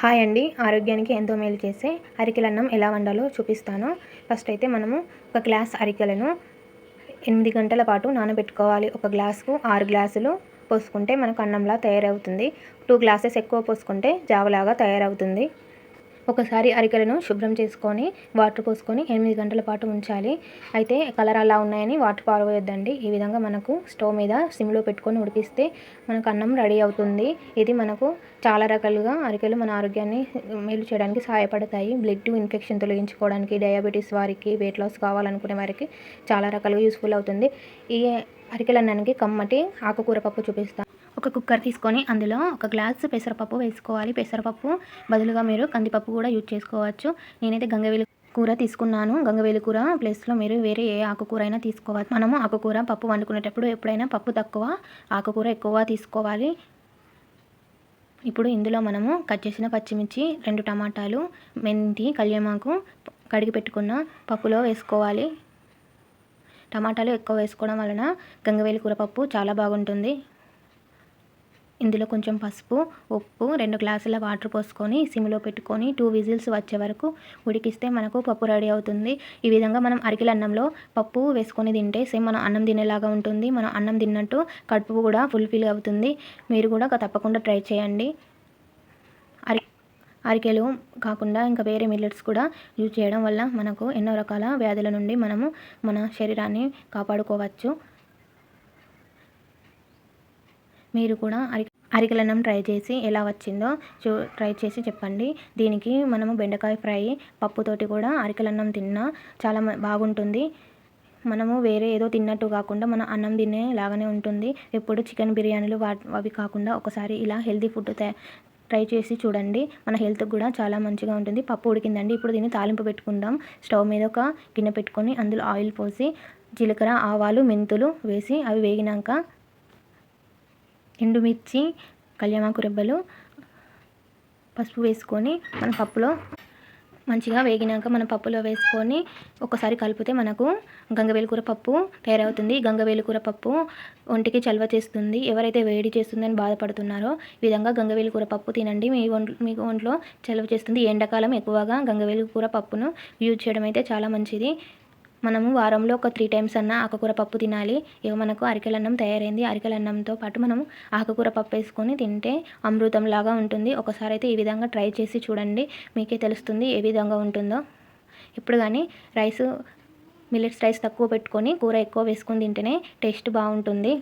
Hi అండి. ఆరోగ్యానికి ఎంతో మేలు చేసే అరికెలన్నం ఎలా వండాలో చూపిస్తాను. ఫస్ట్ అయితే మనము ఒక గ్లాస్ అరికెలను 8 గంటల పాటు నానబెట్టుకోవాలి. ఒక గ్లాసుకు 6 గ్లాసులు పోసుకుంటే మనకు అన్నంలా తయారవుతుంది. 2 గ్లాసెస్ ఎక్కువ పోసుకుంటే జావలాగా తయారవుతుంది. ఒకసారి అరికెలను శుభ్రం చేసుకొని వాటర్ పోసుకొని 8 గంటల పాటు ఉంచాలి. అయితే కలర్ అలా ఉన్నాయని వాటర్ పారవేయొద్దండి. ఈ విధంగా మనకు స్టవ్ మీద సిమ్లో పెట్టుకొని ఉడికిస్తే మనకు అన్నం రెడీ అవుతుంది. ఇది మనకు చాలా రకాలుగా అరికెలు మన ఆరోగ్యాన్ని మేలు చేయడానికి సహాయపడతాయి. బ్లడ్ ఇన్ఫెక్షన్ తొలగించుకోవడానికి, డయాబెటీస్ వారికి, వెయిట్ లాస్ కావాలనుకునే వారికి చాలా రకాలుగా యూస్ఫుల్ అవుతుంది. ఈ అరికెలన్నానికి కమ్మటి ఆకుకూర పప్పు చూపిస్తాను. ఒక కుక్కర్ తీసుకొని అందులో ఒక గ్లాస్ పెసరపప్పు వేసుకోవాలి. పెసరపప్పు బదులుగా మీరు కందిపప్పు కూడా యూజ్ చేసుకోవచ్చు. నేనైతే గంగవేలు కూర తీసుకున్నాను. గంగవేలు కూర ప్లేస్లో మీరు వేరే ఏ ఆకుకూర అయినా తీసుకోవచ్చు. మనము ఆకుకూర పప్పు వండుకునేటప్పుడు ఎప్పుడైనా పప్పు తక్కువ ఆకుకూర ఎక్కువ తీసుకోవాలి. ఇప్పుడు ఇందులో మనము కట్ చేసిన పచ్చిమిర్చి, 2 టమాటాలు, మెంతి, కల్యమాకు కడిగి పెట్టుకున్న పప్పులో వేసుకోవాలి. టమాటాలు ఎక్కువ వేసుకోవడం వలన గంగవేలు కూర పప్పు చాలా బాగుంటుంది. ఇందులో కొంచెం పసుపు, ఉప్పు, 2 గ్లాసుల వాటర్ పోసుకొని సిమ్లో పెట్టుకొని 2 విజిల్స్ వచ్చే వరకు ఉడికిస్తే మనకు పప్పు రెడీ అవుతుంది. ఈ విధంగా మనం అరికెల అన్నంలో పప్పు వేసుకొని తింటే సేమ్ మనం అన్నం తినేలాగా ఉంటుంది. మనం అన్నం తిన్నట్టు కడుపు కూడా ఫుల్ఫిల్ అవుతుంది. మీరు కూడా తప్పకుండా ట్రై చేయండి. అరికెలు కాకుండా ఇంకా వేరే మిల్లెట్స్ కూడా యూజ్ చేయడం వల్ల మనకు ఎన్నో రకాల వ్యాధుల నుండి మనము మన శరీరాన్ని కాపాడుకోవచ్చు. మీరు కూడా అరికెలన్నం ట్రై చేసి ఎలా వచ్చిందో ట్రై చేసి చెప్పండి. దీనికి మనము బెండకాయ ఫ్రై పప్పుతోటి కూడా అరికెలన్నం తిన్నా చాలా బాగుంటుంది. మనము వేరే ఏదో తిన్నట్టు కాకుండా మన అన్నం తినేలాగానే ఉంటుంది. ఎప్పుడు చికెన్ బిర్యానీలు అవి కాకుండా ఒకసారి ఇలా హెల్తీ ఫుడ్ ట్రై చేసి చూడండి. మన హెల్త్కి కూడా చాలా మంచిగా ఉంటుంది. పప్పు ఉడికిందండి. ఇప్పుడు దీన్ని తాలింపు పెట్టుకుందాం. స్టవ్ మీద ఒక గిన్నె పెట్టుకొని అందులో ఆయిల్ పోసి జీలకర్ర, ఆవాలు, మెంతులు వేసి అవి వేగినాక ఎండుమిర్చి, కల్యమాకు రెబ్బలు, పసుపు వేసుకొని మన పప్పులో మంచిగా వేగినాక మన పప్పులో వేసుకొని ఒకసారి కలిపితే మనకు గంగవేలు కూర పప్పు తయారవుతుంది. గంగవేలు కూర పప్పు ఒంటికి చలవ చేస్తుంది. ఎవరైతే వేడి చేస్తుందని బాధపడుతున్నారో ఈ విధంగా గంగవేలు కూర పప్పు తినండి. మీకు ఒంట్లో చలవ చేస్తుంది. ఎండాకాలం ఎక్కువగా గంగవేలు కూర పప్పును యూజ్ చేయడం అయితే చాలా మంచిది. మనము వారంలో ఒక 3 టైమ్స్ అన్న ఆకుకూర పప్పు తినాలి. ఇక మనకు అరికెలన్నం తయారైంది. అరికెలన్నంతో పాటు మనం ఆకుకూర పప్పు వేసుకొని తింటే అమృతంలాగా ఉంటుంది. ఒకసారి అయితే ఈ విధంగా ట్రై చేసి చూడండి. మీకే తెలుస్తుంది ఏ విధంగా ఉంటుందో. ఇప్పుడు కానీ మిల్లెట్స్ రైస్ తక్కువ పెట్టుకొని కూర ఎక్కువ వేసుకొని తింటేనే టేస్ట్ బాగుంటుంది.